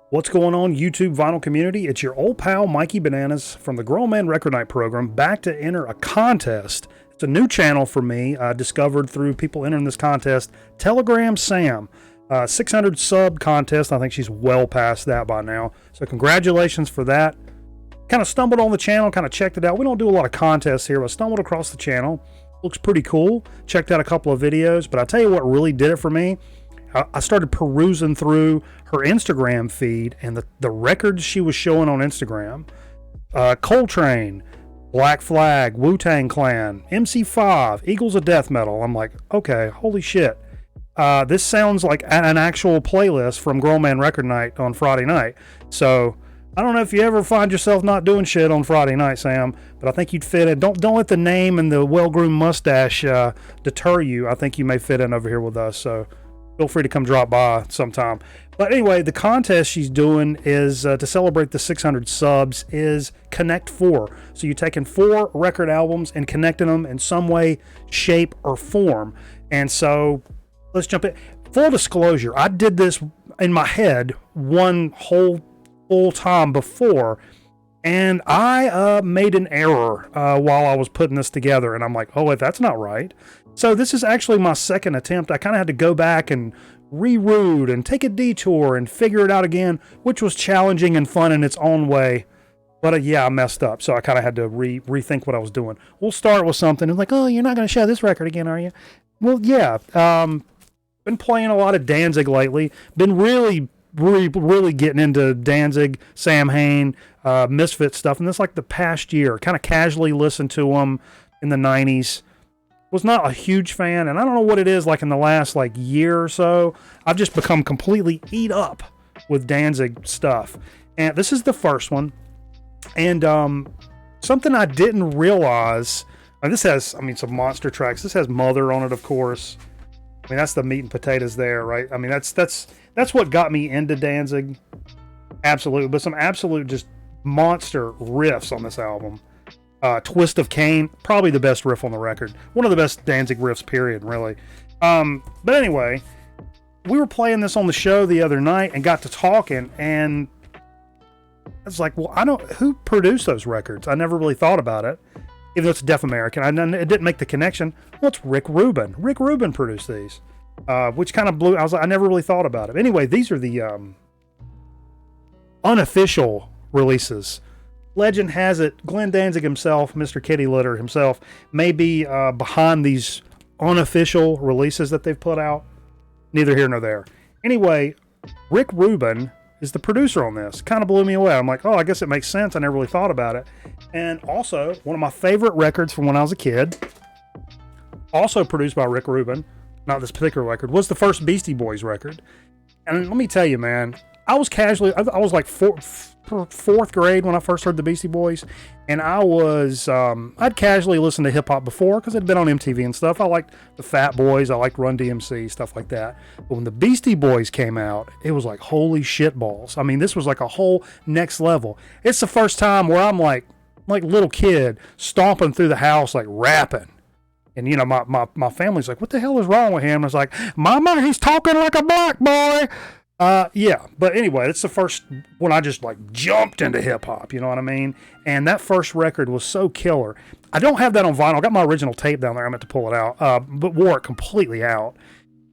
What's going on, YouTube vinyl community? It's your old pal Mikey Bananas from the Grown Man Record Night program, back to enter a contest. It's a new channel for me, discovered through people entering this contest. Telegram Sam, 600 sub contest. I think she's well past that by now. So congratulations for that. Kind of stumbled on the channel, kind of checked it out. We don't do a lot of contests here, but stumbled across the channel. Looks pretty cool. Checked out a couple of videos, but I tell you what really did it for me. I started perusing through her Instagram feed and the records she was showing on Instagram. Coltrane, Black Flag, Wu-Tang Clan, MC5, Eagles of Death Metal. I'm like, okay, holy shit. This sounds like an actual playlist from Grown Man Record Night on Friday night. So I don't know if you ever find yourself not doing shit on Friday night, Sam, but I think you'd fit in. Don't let the name and the well-groomed mustache deter you. I think you may fit in over here with us. So feel free to come drop by sometime. But anyway, the contest she's doing is to celebrate the 600 subs is Connect 4. So you're taking 4 record albums and connecting them in some way, shape, or form. And so let's jump in. Full disclosure, I did this in my head one whole full time before, and I made an error while I was putting this together. And I'm like, oh, wait, that's not right. So this is actually my second attempt. I kind of had to go back and reroute and take a detour and figure it out again, which was challenging and fun in its own way. But yeah, I messed up. So I kind of had to rethink what I was doing. We'll start with something. And like, oh, you're not going to show this record again, are you? Well, yeah. Been playing a lot of Danzig lately. Been really getting into Danzig, Sam Hain, Misfit stuff. And this like the past year, kind of casually listened to them in the 90s. Was not a huge fan, and I don't know what it is like in the last like year or so. I've just become completely eat up with Danzig stuff. And this is the first one. And something I didn't realize, and this has, I mean, some monster tracks. This has Mother on it, of course. I mean, that's the meat and potatoes there, right? I mean, that's what got me into Danzig. Absolutely. But some absolute just monster riffs on this album. Twist of Cain, probably the best riff on the record. One of the best Danzig riffs, period, really. But anyway, we were playing this on the show the other night and got to talking, and I was like, well, who produced those records? I never really thought about it, even though it's Deaf American. It didn't make the connection. Well, it's Rick Rubin. Rick Rubin produced these, which kind of blew. I was like, I never really thought about it. Anyway, these are the unofficial releases. Legend has it, Glenn Danzig himself, Mr. Kitty Litter himself, may be behind these unofficial releases that they've put out. Neither here nor there. Anyway, Rick Rubin is the producer on this. Kind of blew me away. I'm like, oh, I guess it makes sense. I never really thought about it. And also, one of my favorite records from when I was a kid, also produced by Rick Rubin, not this particular record, was the first Beastie Boys record. And let me tell you, man, I was like fourth grade when I first heard the Beastie Boys, and I'd casually listened to hip hop before because it had been on MTV and stuff. I liked the Fat Boys, I liked Run DMC, stuff like that. But when the Beastie Boys came out, it was like, holy shit balls. I mean, this was like a whole next level. It's the first time where I'm like little kid stomping through the house, like rapping. And, you know, my family's like, what the hell is wrong with him? I was like, Mama, he's talking like a black boy. Yeah, but anyway, it's the first when I just like jumped into hip hop, you know what I mean? And that first record was so killer. I don't have that on vinyl. I got my original tape down there. I meant to pull it out, but wore it completely out.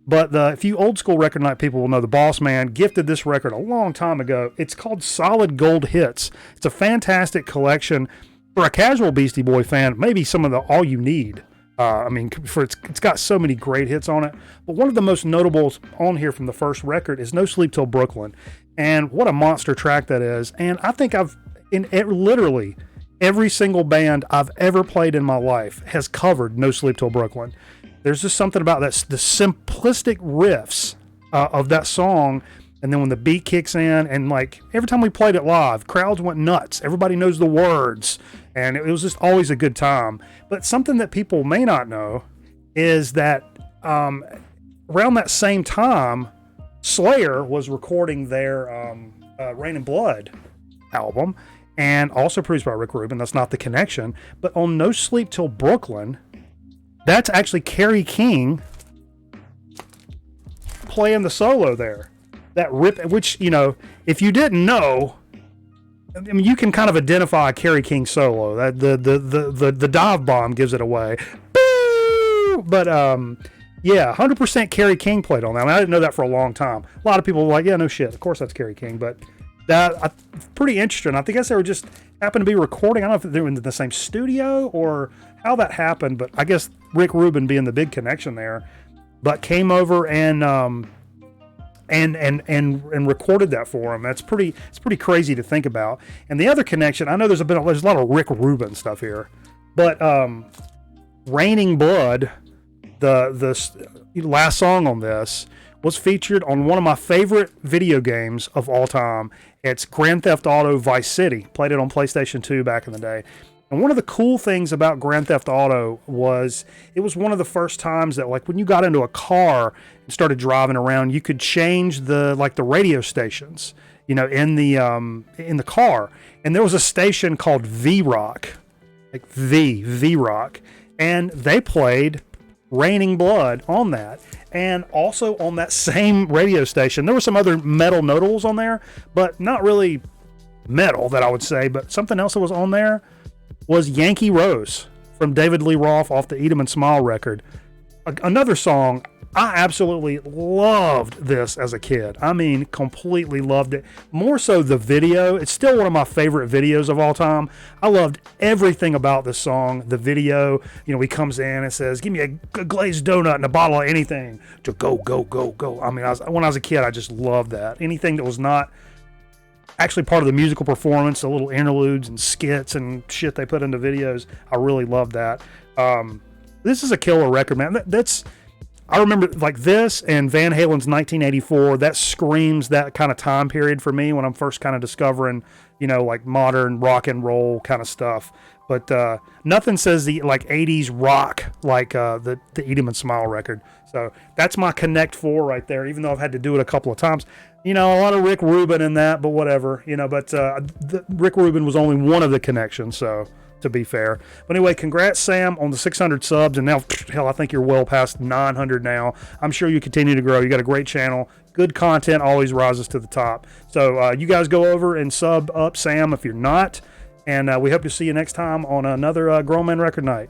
But if you old school record night people will know, the Boss Man gifted this record a long time ago. It's called Solid Gold Hits. It's a fantastic collection for a casual Beastie Boy fan. Maybe some of the all you need. I mean, it's got so many great hits on it. But one of the most notables on here from the first record is No Sleep Till Brooklyn. And what a monster track that is. And I think literally every single band I've ever played in my life has covered No Sleep Till Brooklyn. There's just something about that, the simplistic riffs of that song. And then when the beat kicks in, and like every time we played it live, crowds went nuts. Everybody knows the words. And it was just always a good time. But something that people may not know is that around that same time, Slayer was recording their Rain and Blood album, and also produced by Rick Rubin. That's not the connection. But on No Sleep Till Brooklyn, that's actually Gerry King playing the solo there. that rip, which, you know, if you didn't know, I mean, you can kind of identify a Gerry King solo. That the dive bomb gives it away. Boo! But yeah, 100% Gerry King played on that. I mean, I didn't know that for a long time. A lot of people were like, yeah, no shit, of course that's Gerry King. But that pretty interesting. I guess they were just happened to be recording. I don't know if they were in the same studio or how that happened, but I guess Rick Rubin being the big connection there, but came over and recorded that for him. It's pretty crazy to think about. And the other connection, I know there's a lot of Rick Rubin stuff here, but Raining Blood, the last song on this, was featured on one of my favorite video games of all time. It's Grand Theft Auto Vice City. Played it on PlayStation 2 back in the day. And one of the cool things about Grand Theft Auto was it was one of the first times that, like, when you got into a car and started driving around, you could change the radio stations, you know, in the car. And there was a station called V-Rock, like V-Rock, and they played Raining Blood on that. And also on that same radio station, there were some other metal notables on there, but not really metal that I would say, but something else that was on there was Yankee Rose from David Lee Roth off the Eat 'Em and Smile record. Another song, I absolutely loved this as a kid. I mean, completely loved it. More so the video. It's still one of my favorite videos of all time. I loved everything about this song. The video, you know, he comes in and says, give me a glazed donut and a bottle of anything to go, go, go, go. I mean, when I was a kid, I just loved that. Anything that was not actually part of the musical performance, the little interludes and skits and shit they put into videos, I really loved that. This is a killer record, man. I remember like this and Van Halen's 1984, that screams that kind of time period for me when I'm first kind of discovering, you know, like modern rock and roll kind of stuff. But nothing says the like 80s rock like the Eat 'Em and Smile record. So that's my Connect 4 right there, even though I've had to do it a couple of times. You know, a lot of Rick Rubin in that, but whatever, you know, but Rick Rubin was only one of the connections, so to be fair. But anyway, congrats, Sam, on the 600 subs, and now, hell, I think you're well past 900 now. I'm sure you continue to grow. You got a great channel. Good content always rises to the top. So you guys go over and sub up Sam if you're not, and we hope to see you next time on another Grown Man Record Night.